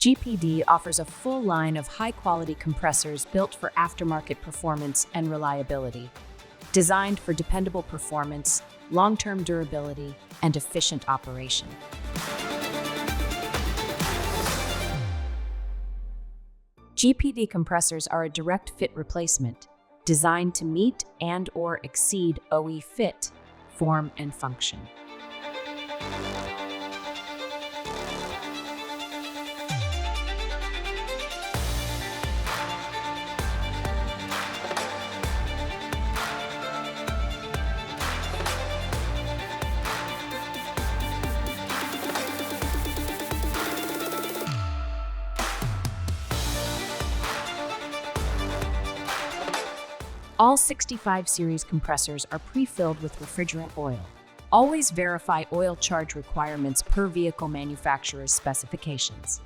GPD offers a full line of high-quality compressors built for aftermarket performance and reliability, designed for dependable performance, long-term durability, and efficient operation. GPD compressors are a direct fit replacement, designed to meet and/or exceed OE fit, form, and function. All 65 series compressors are pre-filled with refrigerant oil. Always verify oil charge requirements per vehicle manufacturer's specifications.